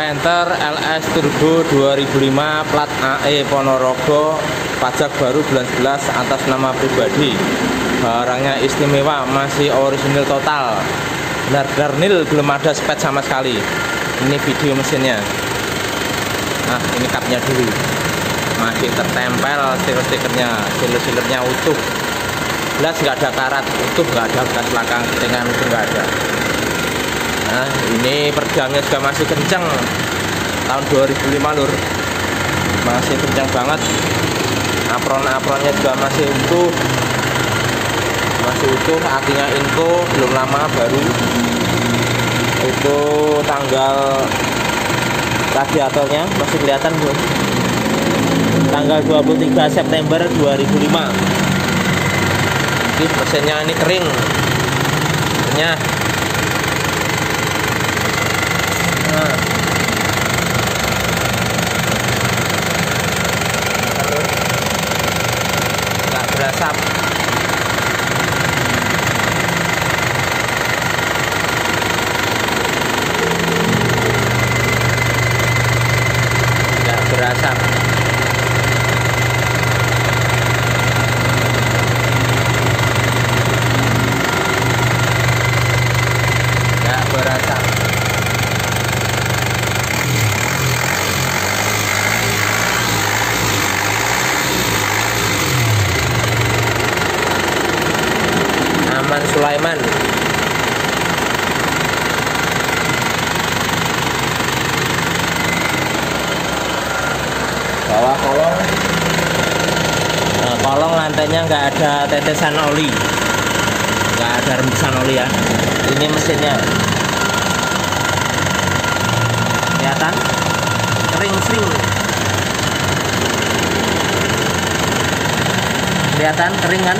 Panther LS Turbo 2005 plat AE Ponorogo, pajak baru bulan 11 atas nama pribadi. Barangnya istimewa, masih orisinil total, benar-benar nil, belum ada spet sama sekali. Ini video mesinnya. Nah, ini kapnya dulu, masih tertempel stiker-stikernya, siler-silernya utuh, jelas nggak ada karat, utuh, nggak ada bekas belakang keringan, itu nggak ada. Nah, ini perdamnya juga masih kencang, tahun 2005 lur, masih kencang banget. Apron-apronnya juga masih utuh, akinya Inco, belum lama, baru. Itu tanggal radiatornya masih kelihatan belum? Tanggal 23 September 2005. Ini mesinnya ini kering, mesinnya. Nah, nggak berasap. Nggak berasap. Nggak berasap. Aman Sulaiman. Bawah kolong, kolong lantainya nggak ada tetesan oli, nggak ada rembesan oli ya. Ini mesinnya, kelihatan kering sering, kelihatan kering kan?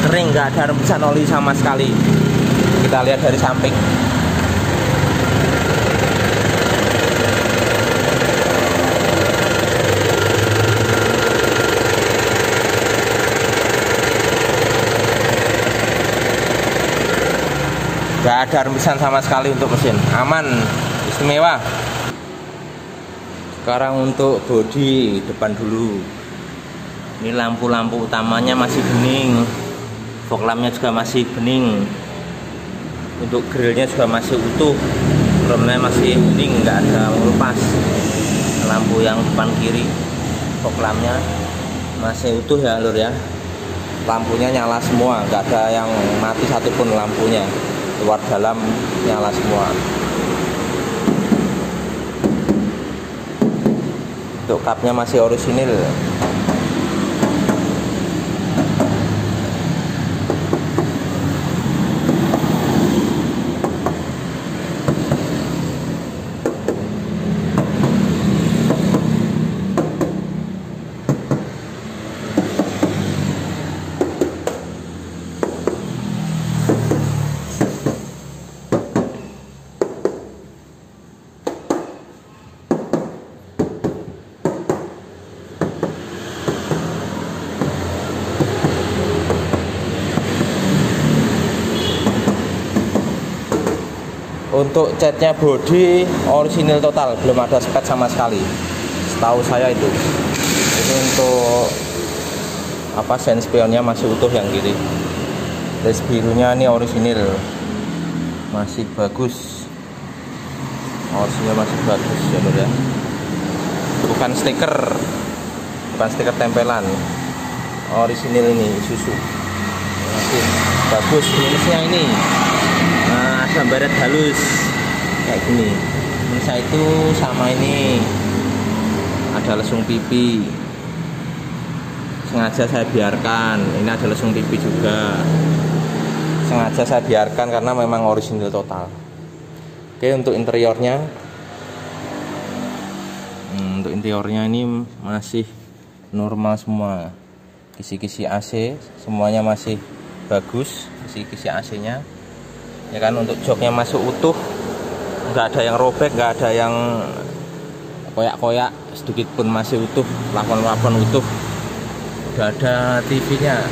Kering, nggak ada rembesan oli sama sekali. Kita lihat dari samping. Nggak ada rembesan sama sekali untuk mesin, aman, istimewa. Sekarang untuk bodi depan dulu. Ini lampu-lampu utamanya masih bening, fog lampnya juga masih bening, untuk grillnya juga masih utuh, chrome-nya masih bening, nggak ada lepas. Lampu yang depan kiri, fog lampnya masih utuh ya lur ya. Lampunya nyala semua, nggak ada yang mati satupun lampunya, luar dalam nyala semua. Untuk kapnya masih orisinil. Untuk catnya body orisinil total, belum ada spet sama sekali, setahu saya itu. Ini untuk apa, sen spionnya masih utuh yang kiri. Les birunya ini orisinil, masih bagus, orisinil masih bagus ya lur ya. Bukan stiker tempelan, orisinil ini Isuzu, masih bagus. Minusnya ini, nah, ada baret halus kayak gini. Minusnya itu sama ini, ada lesung pipi, sengaja saya biarkan. Ini ada lesung pipi juga, sengaja saya biarkan karena memang orisinil total. Oke, untuk interiornya, ini masih normal semua. Kisi-kisi AC semuanya masih bagus, kisi-kisi AC-nya ya kan. Untuk joknya masih utuh, nggak ada yang robek, nggak ada yang koyak-koyak sedikit pun masih utuh, plafon-plafon utuh. Udah ada TV-nya.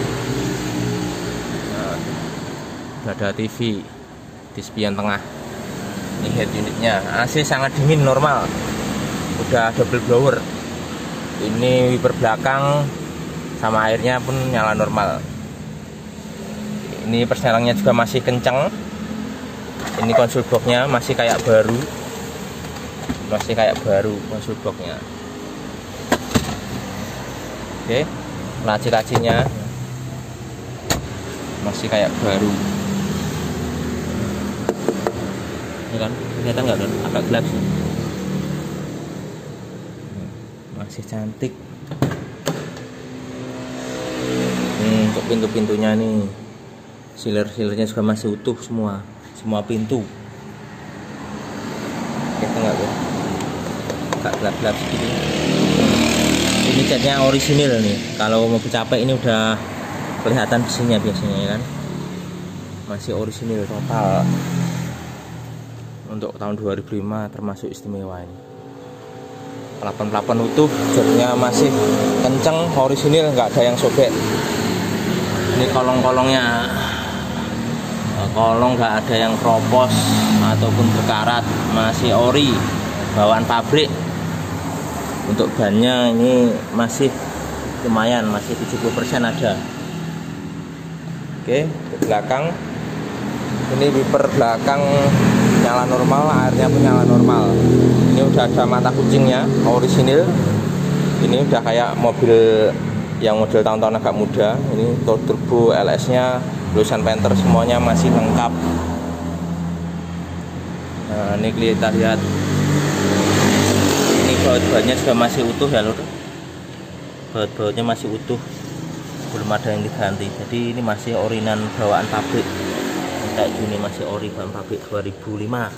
Nah, udah ada TV di spion tengah. Ini head unitnya. AC sangat dingin normal. Udah double blower. Ini wiper belakang sama airnya pun nyala normal. Ini persnelangnya juga masih kencang. Ini konsol boxnya masih kayak baru. Masih kayak baru konsol boxnya. Oke, laci-lacinya masih kayak baru. Ini kan kelihatan nggak kan? Agak gelap sih. Masih cantik. Untuk pintu-pintunya nih, sealer-sealernya juga masih utuh semua pintu. Kelihatan nggak tuh? Agak gelap-gelap sedikit. Ini catnya orisinil nih. Kalau mobil capek ini udah kelihatan besinya biasanya ya kan. Masih orisinil total. Untuk tahun 2005 termasuk istimewa ini. Plafon-plafon utuh, joknya masih kenceng, orisinil, nggak ada yang sobek. Ini kolong-kolongnya, kolong nggak ada yang keropos ataupun berkarat, masih ori, bawaan pabrik. Untuk bannya ini masih lumayan, masih 70% ada. Oke, ke belakang. Ini wiper belakang nyala normal, airnya pun nyala normal. Ini udah ada mata kucingnya, orisinil. Ini udah kayak mobil yang model tahun-tahun agak muda. Ini turbo LS nya, tulisan Panther semuanya masih lengkap. Nah, ini kita lihat. Ini baut-bautnya juga masih utuh ya lur. Baut-bautnya masih utuh, belum ada yang diganti. Jadi ini masih orinan bawaan pabrik. Kayak gini masih ori bawaan pabrik 2005.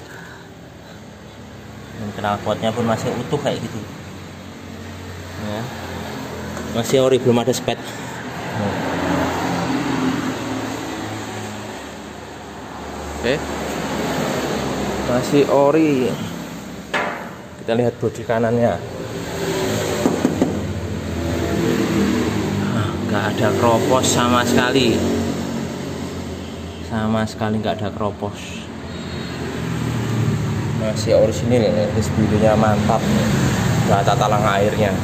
Dan knalpotnya pun masih utuh kayak gitu. Ya. Masih ori, belum ada spet. Oke. Masih ori. Kita lihat bodi kanannya. Nggak ada keropos sama sekali. Sama sekali nggak ada keropos. Masih orisinil ya. Display-nya mantap. Nggak ada talang airnya.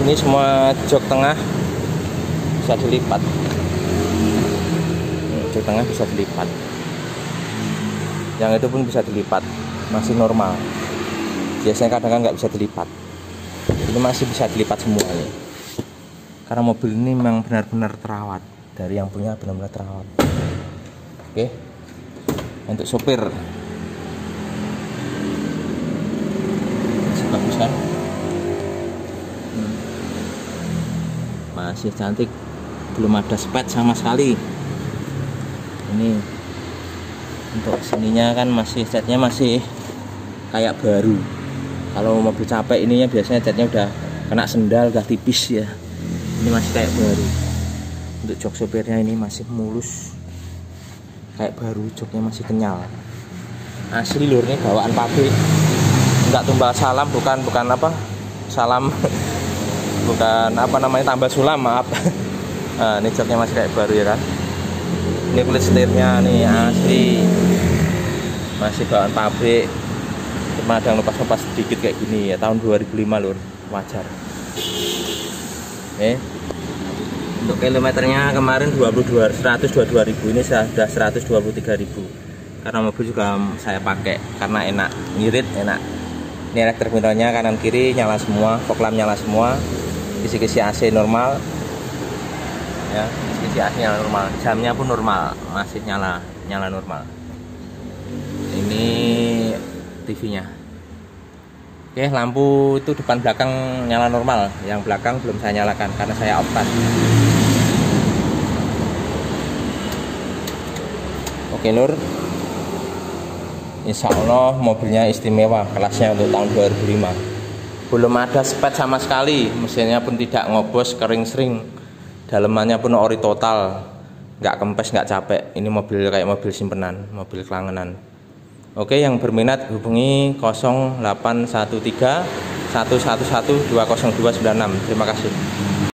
Ini semua jok tengah bisa dilipat. Jok tengah bisa dilipat. Yang itu pun bisa dilipat, masih normal. Biasanya kadang-kadang nggak bisa dilipat. Ini masih bisa dilipat semua nih. Karena mobil ini memang benar-benar terawat. Dari yang punya benar-benar terawat. Oke. Untuk sopir masih bagus kan? Masih cantik, belum ada spet sama sekali. Ini untuk sininya kan masih catnya masih kayak baru. Kalau mobil capek ininya biasanya catnya udah kena sendal, udah tipis ya. Ini masih kayak baru. Untuk jok sopirnya ini masih mulus, kayak baru, joknya masih kenyal. Asli lur, nih bawaan pabrik. Enggak tumbal salam, bukan apa? Salam. Bukan apa namanya, tambah sulam, maaf. Nah, ini joknya masih kayak baru ya kan. Ini kulit setirnya nih asli, masih bawaan pabrik. Cuma ada yang lepas-lepas sedikit kayak gini ya. Tahun 2005 lur, wajar. Untuk kilometernya kemarin 122.000, ini sudah 123.000. Karena mobil juga saya pakai karena enak, ngirit enak. Ini elektrik mirrornya kanan kiri nyala semua, fog lamp nyala semua. Kisi-kisi AC normal ya, kisi-kisi AC nyala normal, jamnya pun normal, masih nyala normal. Ini TV-nya. Oke, lampu itu depan belakang nyala normal, yang belakang belum saya nyalakan karena saya off-kan. Oke lur, insya Allah mobilnya istimewa, kelasnya untuk tahun 2005. Belum ada spet sama sekali, mesinnya pun tidak ngobos, kering sering. Dalemannya pun ori total, nggak kempes, nggak capek. Ini mobil kayak mobil simpenan, mobil kelangenan. Oke, yang berminat hubungi 0813 111 20296. Terima kasih.